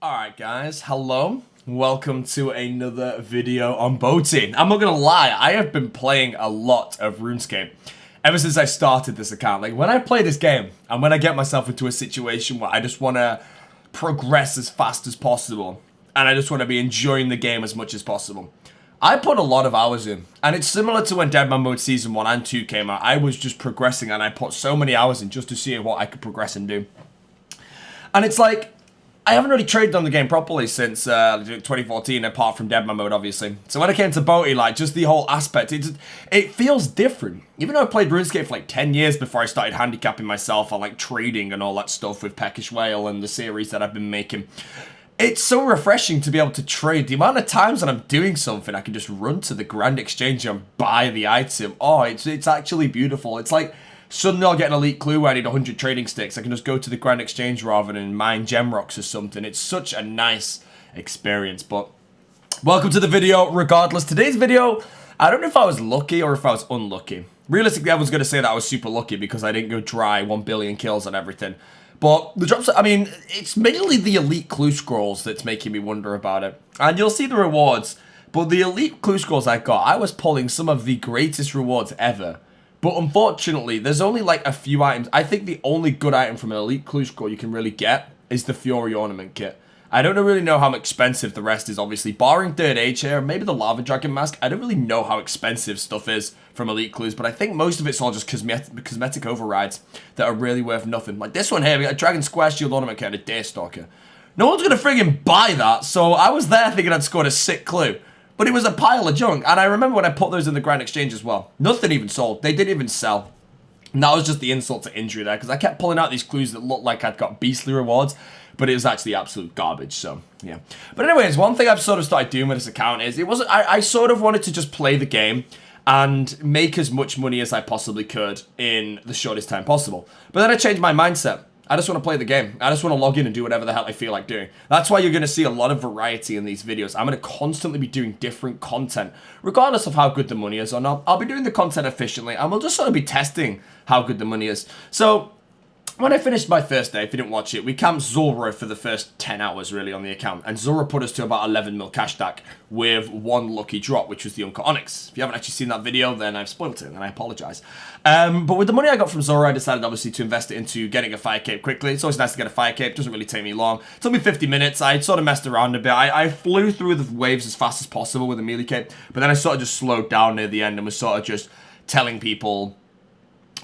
Alright guys, hello. Welcome to another video on boating. I'm not gonna lie, I have been playing a lot of RuneScape ever since I started this account. Like when I play this game and when I get myself into a situation where I just want to progress as fast as possible and I just want to be enjoying the game as much as possible, I put a lot of hours in. And it's similar to when Deadman Mode Season 1 and 2 came out. I was just progressing and I put so many hours in just to see what I could progress and do. And it's like, I haven't really traded on the game properly since 2014, apart from Deadman Mode, obviously. So when I came to Boaty, like, just the whole aspect, it feels different. Even though I played RuneScape for like 10 years before I started handicapping myself on like trading and all that stuff with Peckish Whale and the series that I've been making. It's so refreshing to be able to trade. The amount of times that I'm doing something, I can just run to the Grand Exchange and buy the item. Oh, it's actually beautiful. It's like, suddenly I'll get an elite clue where I need 100 trading sticks. I can just go to the Grand Exchange rather than mine gem rocks or something. It's such a nice experience. But welcome to the video regardless. Today's video, I don't know if I was lucky or if I was unlucky. Realistically, I was going to say that I was super lucky because I didn't go dry 1 billion kills and everything. But the drops, I mean, it's mainly the elite clue scrolls that's making me wonder about it. And you'll see the rewards. But the elite clue scrolls I got, I was pulling some of the greatest rewards ever. But unfortunately, there's only like a few items. I think the only good item from an elite clue scroll you can really get is the Fury Ornament Kit. I don't really know how expensive the rest is, obviously. Barring Third Age here, maybe the Lava Dragon Mask. I don't really know how expensive stuff is from elite clues, but I think most of it's all just cosmetic overrides that are really worth nothing. Like this one here, we got a Dragon Square Shield Ornament Kit and a Daystalker. No one's going to friggin' buy that, so I was there thinking I'd scored a sick clue. But it was a pile of junk. And I remember when I put those in the Grand Exchange as well. Nothing even sold. They didn't even sell. And that was just the insult to injury there. Because I kept pulling out these clues that looked like I'd got beastly rewards. But it was actually absolute garbage. So, yeah. But anyways, one thing I've sort of started doing with this account is I sort of wanted to just play the game and make as much money as I possibly could in the shortest time possible. But then I changed my mindset. I just want to play the game. I just want to log in and do whatever the hell I feel like doing. That's why you're going to see a lot of variety in these videos. I'm going to constantly be doing different content, regardless of how good the money is or not. I'll be doing the content efficiently, and we'll just sort of be testing how good the money is. So, when I finished my first day, if you didn't watch it, we camped Zora for the first 10 hours, really, on the account. And Zora put us to about 11 mil cash stack with one lucky drop, which was the Uncut Onyx. If you haven't actually seen that video, then I've spoiled it, and I apologize. But with the money I got from Zora, I decided, obviously, to invest it into getting a fire cape quickly. It's always nice to get a fire cape. It doesn't really take me long. It took me 50 minutes. I sort of messed around a bit. I flew through the waves as fast as possible with a melee cape, but then I sort of just slowed down near the end and was sort of just telling people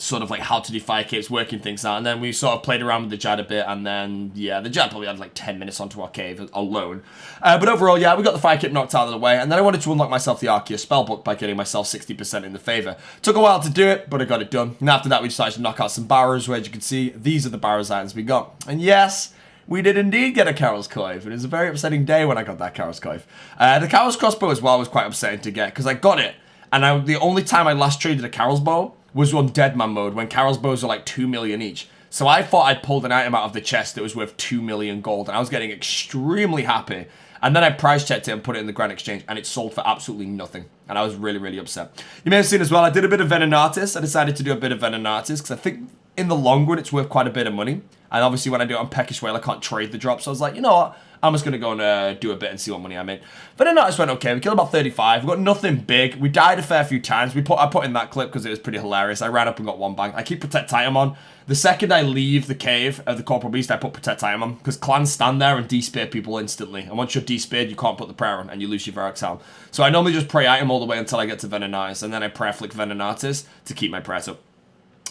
sort of like how to do fire capes, working things out, and then we sort of played around with the Jad a bit, and then, yeah, the Jad probably had like 10 minutes onto our cave alone. But overall, yeah, we got the fire cape knocked out of the way, and then I wanted to unlock myself the Arceus spellbook by getting myself 60% in the favor. Took a while to do it, but I got it done. And after that, we decided to knock out some barrows, where as you can see, these are the barrows items we got. And yes, we did indeed get a Carol's Coif, and it was a very upsetting day when I got that Carol's Coif. The Carol's Crossbow as well was quite upsetting to get, because I got it, and the only time I last traded a Carol's Bow was on Deadman mode when Carol's bows were like 2 million each. So I thought I'd pulled an item out of the chest that was worth 2 million gold, and I was getting extremely happy. And then I price checked it and put it in the Grand Exchange, and it sold for absolutely nothing. And I was really, really upset. You may have seen as well, I did a bit of Venenatis. I decided to do a bit of Venenatis because I think in the long run it's worth quite a bit of money. And obviously when I do it on Peckish Whale, I can't trade the drop. So I was like, you know what? I'm just going to go and do a bit and see what money I made. But then I just went, okay, we killed about 35. We got nothing big. We died a fair few times. I put in that clip because it was pretty hilarious. I ran up and got one bang. I keep Protect Item on. The second I leave the cave of the Corporal Beast, I put Protect Item on. Because clans stand there and de-spear people instantly. And once you're de-speared, you can't put the prayer on and you lose your Varrock Helm. So I normally just pray item all the way until I get to Venenatis. And then I prayer flick Venenatis to keep my prayers up.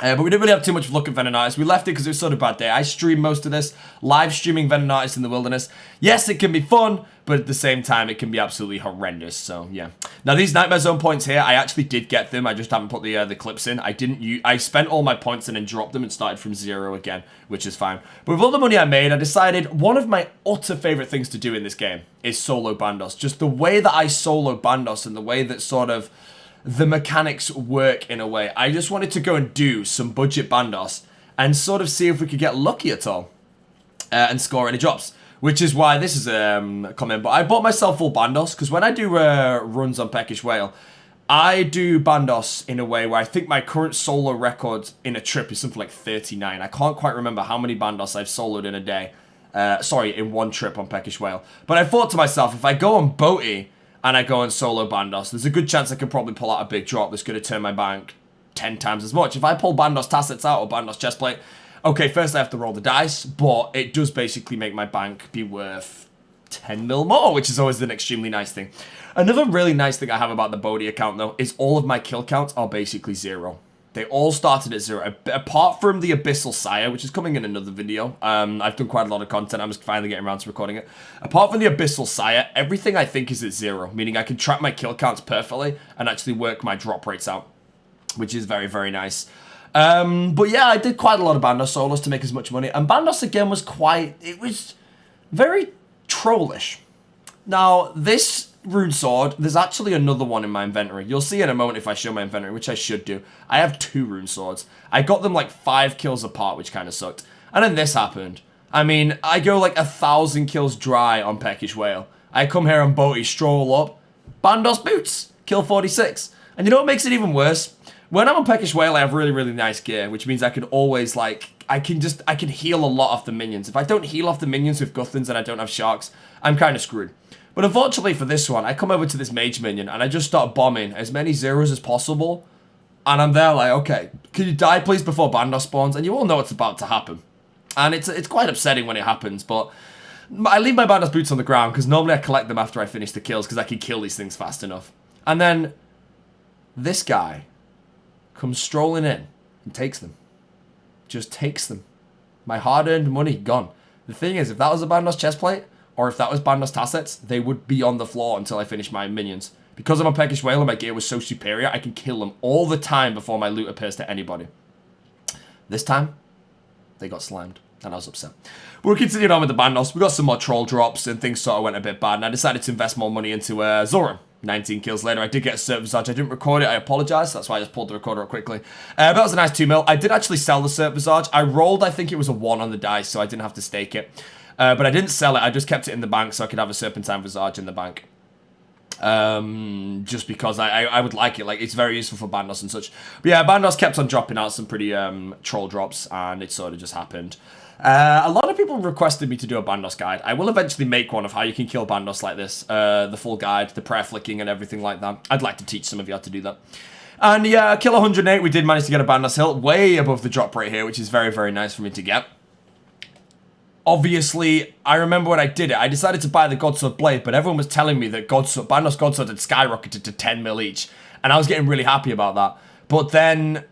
But we didn't really have too much luck at Venenatis. We left it because it was sort of a bad day. I streamed most of this, live streaming Venenatis in the wilderness. Yes, it can be fun, but at the same time, it can be absolutely horrendous. So, yeah. Now, these Nightmare Zone points here, I actually did get them. I just haven't put the clips in. I spent all my points and then dropped them and started from 0 again, which is fine. But with all the money I made, I decided one of my utter favorite things to do in this game is solo Bandos. Just the way that I solo Bandos and the way that sort of the mechanics work in a way. I just wanted to go and do some budget Bandos and sort of see if we could get lucky at all and score any drops. Which is why this is a comment. But I bought myself full Bandos because when I do runs on Peckish Whale, I do Bandos in a way where I think my current solo record in a trip is something like 39. I can't quite remember how many Bandos I've soloed in a day. Sorry, in one trip on Peckish Whale. But I thought to myself, if I go on Boaty and I go on solo Bandos, there's a good chance I could probably pull out a big drop that's going to turn my bank 10 times as much. If I pull Bandos Tassets out or Bandos Chestplate, okay, first I have to roll the dice, but it does basically make my bank be worth 10 mil more, which is always an extremely nice thing. Another really nice thing I have about the Bodhi account, though, is all of my kill counts are basically 0. They all started at 0, apart from the Abyssal Sire, which is coming in another video. I've done quite a lot of content. I'm just finally getting around to recording it. Apart from the Abyssal Sire, everything I think is at 0, meaning I can track my kill counts perfectly and actually work my drop rates out, which is very, very nice. But yeah, I did quite a lot of Bandos solos to make as much money. And Bandos, again, was very trollish. Now, this rune sword, there's actually another one in my inventory. You'll see in a moment if I show my inventory, which I should do. I have 2 rune swords. I got them like 5 kills apart, which kind of sucked. And then this happened. I mean, I go like 1,000 kills dry on Peckish Whale. I come here on Boaty, stroll up, Bandos boots, kill 46. And you know what makes it even worse? When I'm on Peckish Whale, I have really, really nice gear, which means I can always, like, I can heal a lot off the minions. If I don't heal off the minions with Guthlins and I don't have Sharks, I'm kind of screwed. But unfortunately for this one, I come over to this mage minion and I just start bombing as many zeros as possible. And I'm there like, okay, can you die please before Bandos spawns? And you all know what's about to happen. And it's quite upsetting when it happens, but I leave my Bandos boots on the ground because normally I collect them after I finish the kills because I can kill these things fast enough. And then this guy comes strolling in and takes them. Just takes them. My hard-earned money gone. The thing is, if that was a Bandos chestplate, or if that was Bandos Tassets, they would be on the floor until I finish my minions. Because I'm a Peckish Whale and my gear was so superior, I can kill them all the time before my loot appears to anybody. This time, they got slammed, and I was upset. But we're continuing on with the Bandos. We got some more troll drops, and things sort of went a bit bad, and I decided to invest more money into Zoran. 19 kills later, I did get a Serp Visage. I didn't record it, I apologize. That's why I just pulled the recorder up quickly. That was a nice 2 mil. I did actually sell the Serp Visage. I rolled, I think it was a 1 on the dice, so I didn't have to stake it. But I didn't sell it. I just kept it in the bank so I could have a Serpentine Visage in the bank. Just because I would like it. Like, it's very useful for Bandos and such. But yeah, Bandos kept on dropping out some pretty troll drops, and it sort of just happened. A lot of people requested me to do a Bandos guide. I will eventually make one of how you can kill Bandos like this. The full guide, the prayer flicking and everything like that. I'd like to teach some of you how to do that. And yeah, kill 108, we did manage to get a Bandos hilt way above the drop rate here, which is very, very nice for me to get. Obviously, I remember when I did it, I decided to buy the Godsword Blade, but everyone was telling me that Bandos Godsword had skyrocketed to 10 mil each, and I was getting really happy about that. But then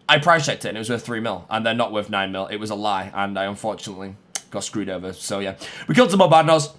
I price checked it, and it was worth 3 mil, and they're not worth 9 mil. It was a lie, and I unfortunately got screwed over. So yeah, we killed some more Bandos.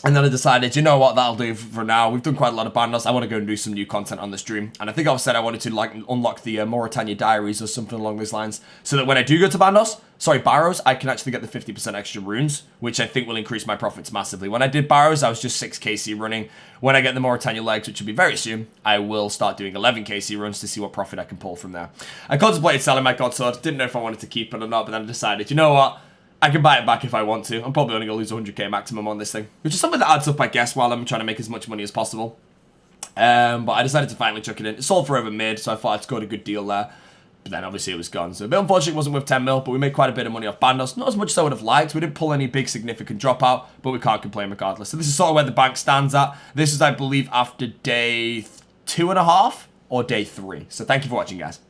And then I decided, you know what, that'll do for now. We've done quite a lot of Bandos. I want to go and do some new content on the stream. And I think I've said I wanted to like unlock the Mauritania Diaries or something along those lines. So that when I do go to Barrows, I can actually get the 50% extra runes, which I think will increase my profits massively. When I did Barrows, I was just 6 KC running. When I get the Mauritania legs, which will be very soon, I will start doing 11 KC runs to see what profit I can pull from there. I contemplated selling my Godsword. Didn't know if I wanted to keep it or not, but then I decided, you know what? I can buy it back if I want to. I'm probably only going to lose 100k maximum on this thing, which is something that adds up, I guess, while I'm trying to make as much money as possible. But I decided to finally chuck it in. It sold for over mid, so I thought I'd scored a good deal there. But then obviously it was gone. So a bit unfortunate it wasn't worth 10 mil, but we made quite a bit of money off Bandos. Not as much as I would have liked. We didn't pull any big significant dropout, but we can't complain regardless. So this is sort of where the bank stands at. This is, I believe, after day 2.5 or day 3. So thank you for watching, guys.